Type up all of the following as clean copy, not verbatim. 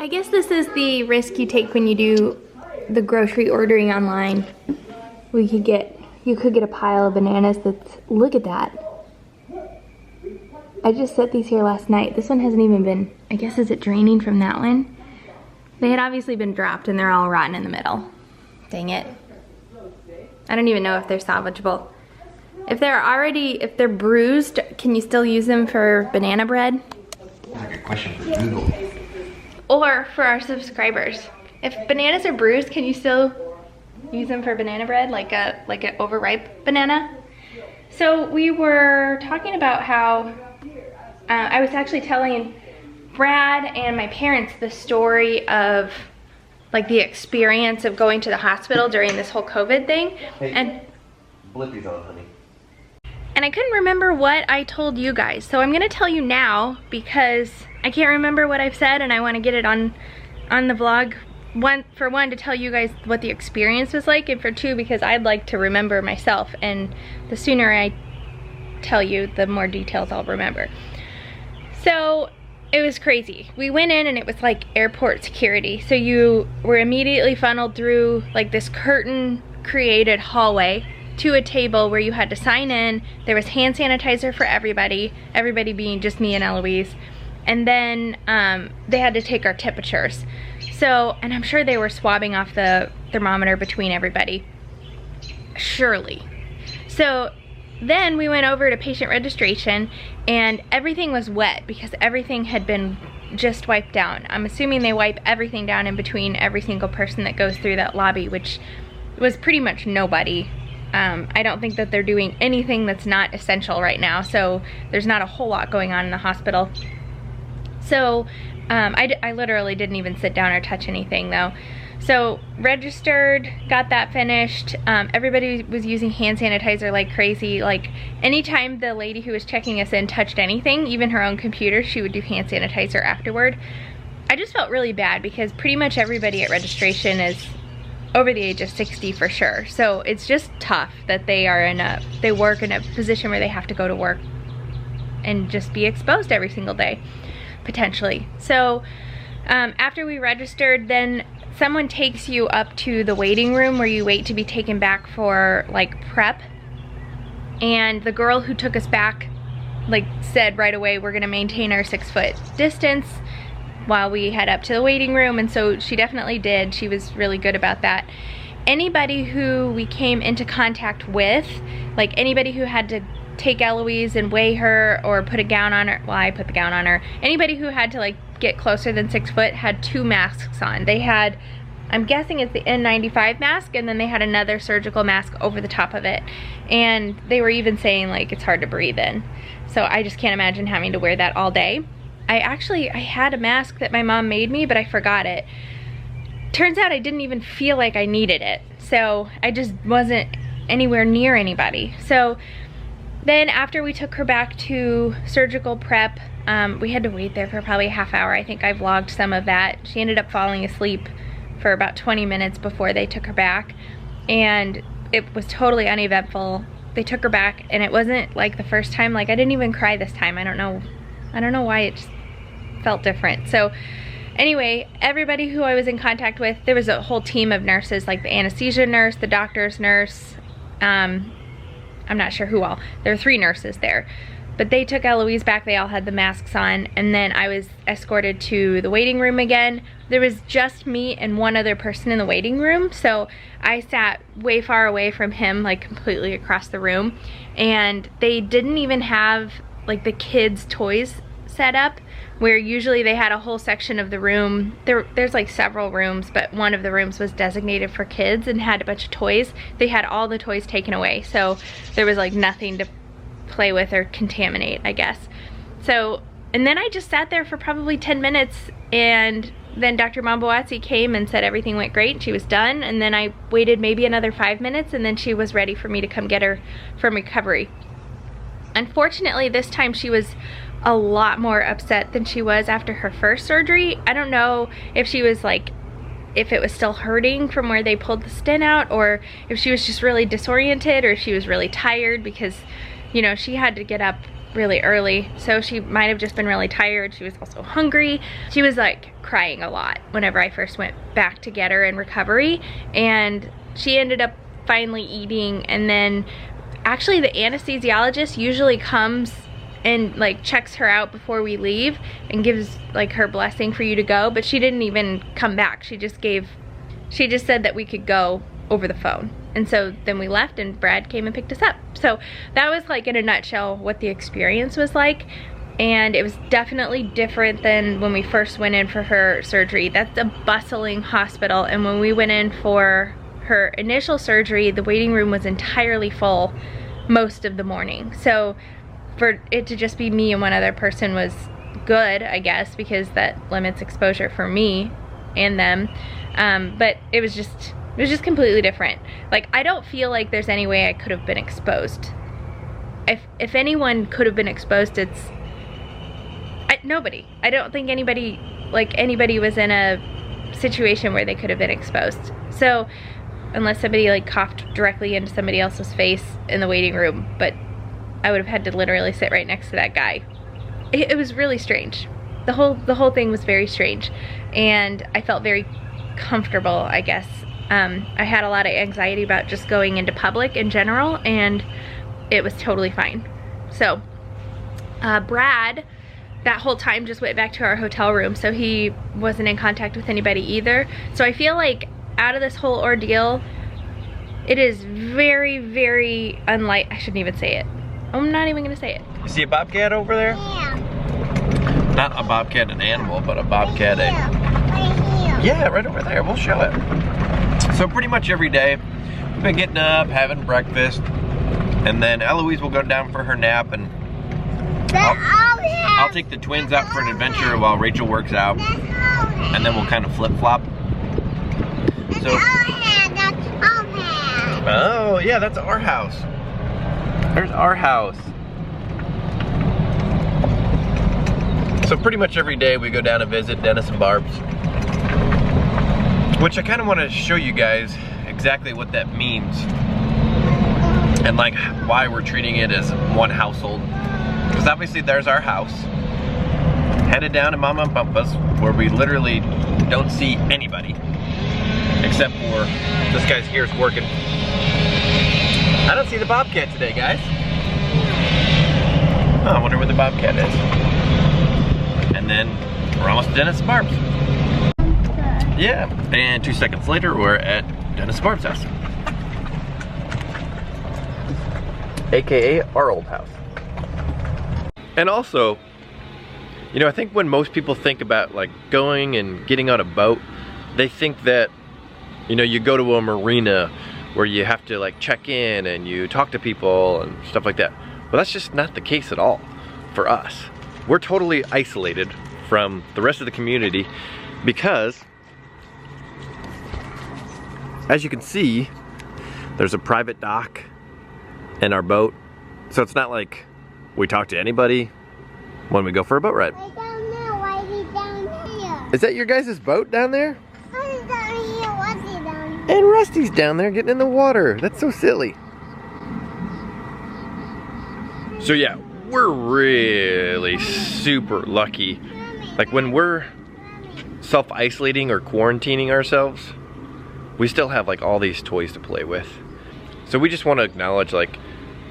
I guess this is the risk you take when you do the grocery ordering online. You could get a pile of bananas that's, look at that. I just set these here last night. This one hasn't even been, I guess, is it draining from that one? They had obviously been dropped and they're all rotten in the middle. Dang it. I don't even know if they're salvageable. If they're bruised, can you still use them for banana bread? That's a good question for Google. Or for our subscribers. If bananas are bruised, can you still use them for banana bread, like an overripe banana? So we were talking about how I was actually telling Brad and my parents the story of like the experience of going to the hospital during this whole COVID thing. Hey, and Blippi's on, honey. And I couldn't remember what I told you guys. So I'm gonna tell you now because I can't remember what I've said and I wanna get it on the vlog. For one, to tell you guys what the experience was like, and for two, because I'd like to remember myself, and the sooner I tell you, the more details I'll remember. So it was crazy. We went in and it was like airport security. So you were immediately funneled through like this curtain created hallway to a table where you had to sign in. There was hand sanitizer for everybody being just me and Eloise. And then they had to take our temperatures. So, and I'm sure they were swabbing off the thermometer between everybody. Surely. So then we went over to patient registration and everything was wet because everything had been just wiped down. I'm assuming they wipe everything down in between every single person that goes through that lobby, which was pretty much nobody. I don't think that they're doing anything that's not essential right now, so there's not a whole lot going on in the hospital. So I literally didn't even sit down or touch anything though. So registered, got that finished. Everybody was using hand sanitizer like crazy. Like anytime the lady who was checking us in touched anything, even her own computer, she would do hand sanitizer afterward. I just felt really bad because pretty much everybody at registration is over the age of 60 for sure. So it's just tough that they work in a position where they have to go to work and just be exposed every single day, potentially. So after we registered, then someone takes you up to the waiting room where you wait to be taken back for like prep. And the girl who took us back like said right away, we're gonna maintain our 6-foot distance while we head up to the waiting room, and so she definitely did. She was really good about that. Anybody who we came into contact with, like anybody who had to take Eloise and weigh her or put a gown on her, well, I put the gown on her. Anybody who had to like get closer than 6 foot had 2 masks on. They had, I'm guessing it's the N95 mask, and then they had another surgical mask over the top of it. And they were even saying like it's hard to breathe in. So I just can't imagine having to wear that all day. I had a mask that my mom made me, but I forgot it. Turns out I didn't even feel like I needed it. So I just wasn't anywhere near anybody. So then after we took her back to surgical prep, we had to wait there for probably a half hour. I think I vlogged some of that. She ended up falling asleep for about 20 minutes before they took her back. And it was totally uneventful. They took her back and it wasn't like the first time. Like I didn't even cry this time. I don't know why it just felt different. So anyway, everybody who I was in contact with, there was a whole team of nurses, like the anesthesia nurse, the doctor's nurse, I'm not sure who all. There were 3 nurses there. But they took Eloise back, they all had the masks on, and then I was escorted to the waiting room again. There was just me and one other person in the waiting room, so I sat way far away from him, like completely across the room. And they didn't even have like the kids' toys set up, where usually they had a whole section of the room. There's like several rooms, but one of the rooms was designated for kids and had a bunch of toys. They had all the toys taken away, so there was like nothing to play with or contaminate, I guess. So, and then I just sat there for probably 10 minutes, and then Dr. Mamboazzi came and said everything went great, she was done, and then I waited maybe another 5 minutes, and then she was ready for me to come get her from recovery. Unfortunately, this time she was a lot more upset than she was after her first surgery. I don't know if she was like, if it was still hurting from where they pulled the stent out, or if she was just really disoriented, or if she was really tired because, you know, she had to get up really early, so she might have just been really tired. She was also hungry. She was like crying a lot whenever I first went back to get her in recovery, and she ended up finally eating. And then actually the anesthesiologist usually comes and like checks her out before we leave and gives like her blessing for you to go, but she didn't even come back. She just said that we could go over the phone. And so then we left and Brad came and picked us up. So that was like in a nutshell what the experience was like. And it was definitely different than when we first went in for her surgery. That's a bustling hospital, and when we went in for her initial surgery, the waiting room was entirely full most of the morning. So for it to just be me and one other person was good, I guess, because that limits exposure for me and them. But it was just completely different. Like, I don't feel like there's any way I could have been exposed. If anyone could have been exposed, it's nobody. I don't think anybody was in a situation where they could have been exposed. So unless somebody like coughed directly into somebody else's face in the waiting room, but I would have had to literally sit right next to that guy. It was really strange. The whole thing was very strange, and I felt very comfortable, I guess. I had a lot of anxiety about just going into public in general, and it was totally fine. So Brad, that whole time, just went back to our hotel room, so he wasn't in contact with anybody either. So I feel like out of this whole ordeal, it is very, very unlike, I shouldn't even say it. I'm not even gonna say it. You see a bobcat over there? Yeah. Not a bobcat, an animal, but a bobcat. Right here. Yeah, right over there. We'll show it. So pretty much every day, we've been getting up, having breakfast, and then Eloise will go down for her nap, and I'll take the twins out for an adventure while Rachel works out, and then we'll kind of flip-flop. So, oh yeah, that's our house. There's our house. So pretty much every day we go down to visit Dennis and Barb's, which I kind of want to show you guys exactly what that means and like why we're treating it as one household. Because obviously there's our house, headed down to Mama and Papa's, where we literally don't see anybody except for this guy's here is working. I don't see the bobcat today, guys. Oh, I wonder where the bobcat is. And then we're almost at Dennis and Barb's. Yeah, and 2 seconds later we're at Dennis and Barb's house, aka our old house. And also, you know, I think when most people think about like going and getting on a boat, they think that, you know, you go to a marina where you have to like check in and you talk to people and stuff like that. But that's just not the case at all for us. We're totally isolated from the rest of the community because, as you can see, there's a private dock in our boat. So it's not like we talk to anybody when we go for a boat ride. I don't know why he's down here. Is that your guys' boat down there? Who's down here? What's he down here? And Rusty's down there getting in the water. That's so silly. So yeah, we're really super lucky. Like when we're self-isolating or quarantining ourselves, we still have like all these toys to play with. So we just want to acknowledge like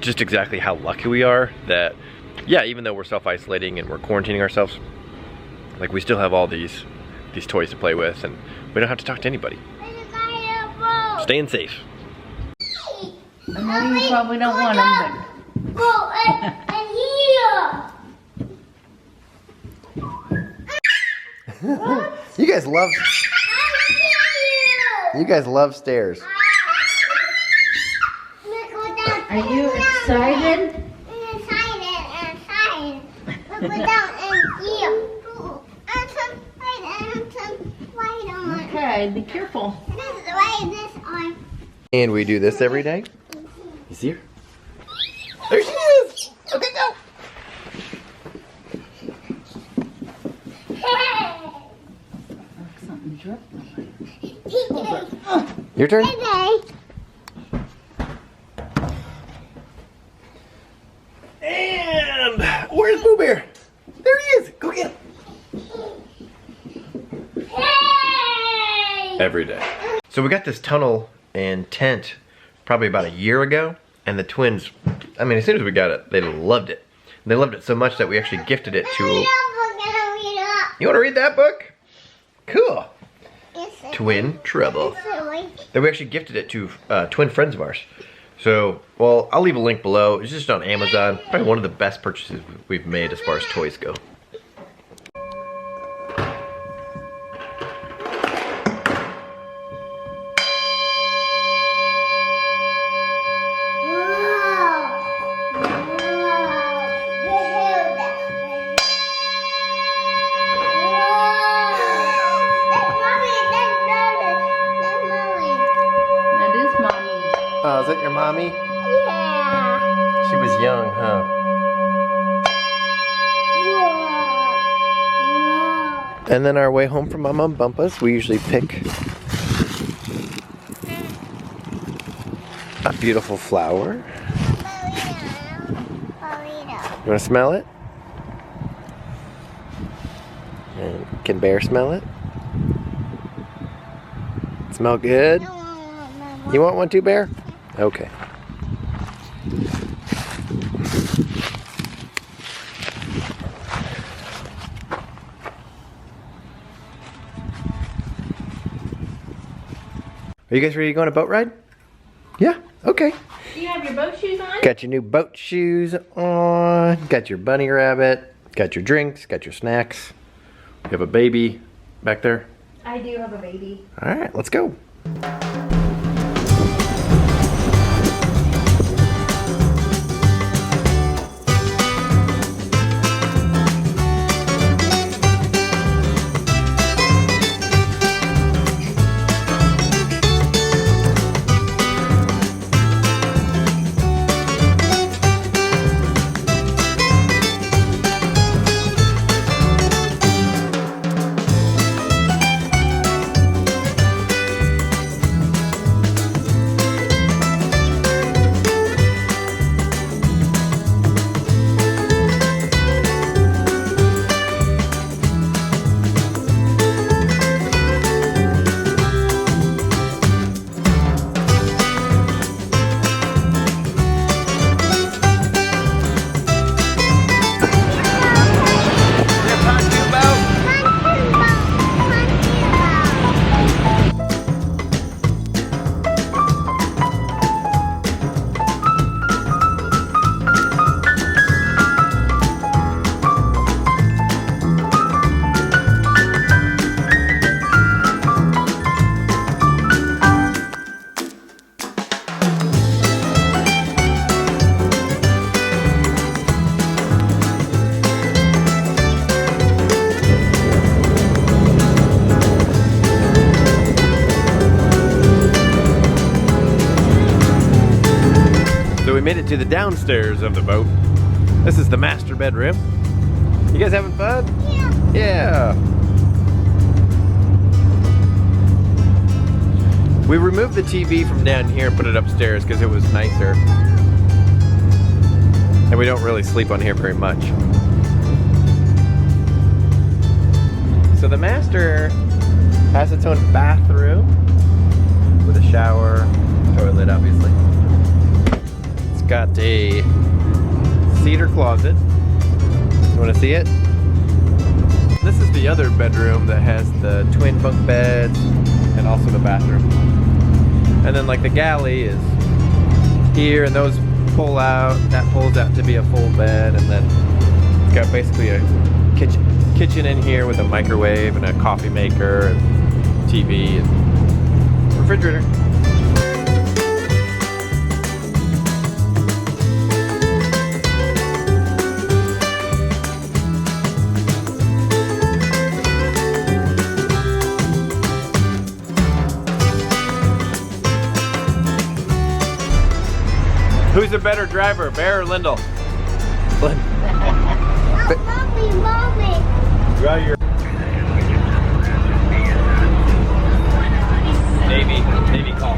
just exactly how lucky we are that, yeah, even though we're self-isolating and we're quarantining ourselves, like we still have all these toys to play with, and we don't have to talk to anybody. Staying safe. I know you probably don't want them, Go and here. You guys love. You guys love stairs. Are you excited? Look down and here. And some white and some white on. Okay, be careful. This is white, this on. And we do this every day. You see her? There she is! Okay, go! Something dripped. Your turn. And every day. So we got this tunnel and tent probably about a year ago, and the twins, I mean, as soon as we got it, they loved it. And they loved it so much that we actually gifted it to... You want to read that book? Cool. Twin Trouble. Then we actually gifted it to twin friends of ours. So, well, I'll leave a link below. It's just on Amazon. Probably one of the best purchases we've made as far as toys go. Oh, is that your mommy? Yeah. She was young, huh? Yeah. And then our way home from Mama and Bumpa's, we usually pick a beautiful flower. You want to smell it? And can Bear smell it? Smell good? You want one too, Bear? Okay. Are you guys ready to go on a boat ride? Yeah? Okay. Do you have your boat shoes on? Got your new boat shoes on. Got your bunny rabbit. Got your drinks. Got your snacks. You have a baby back there. I do have a baby. All right, let's go. We made it to the downstairs of the boat. This is the master bedroom. You guys having fun? Yeah. Yeah. We removed the TV from down here and put it upstairs because it was nicer. And we don't really sleep on here very much. So the master has its own bathroom with a shower, toilet obviously. Got a cedar closet. You want to see it? This is the other bedroom that has the twin bunk beds and also the bathroom. And then like the galley is here, and those pull out. That pulls out to be a full bed, and then it's got basically a kitchen in here with a microwave and a coffee maker and TV and refrigerator. Who's the better driver, Bear or Lyndle? Mommy. Drive your Navy call.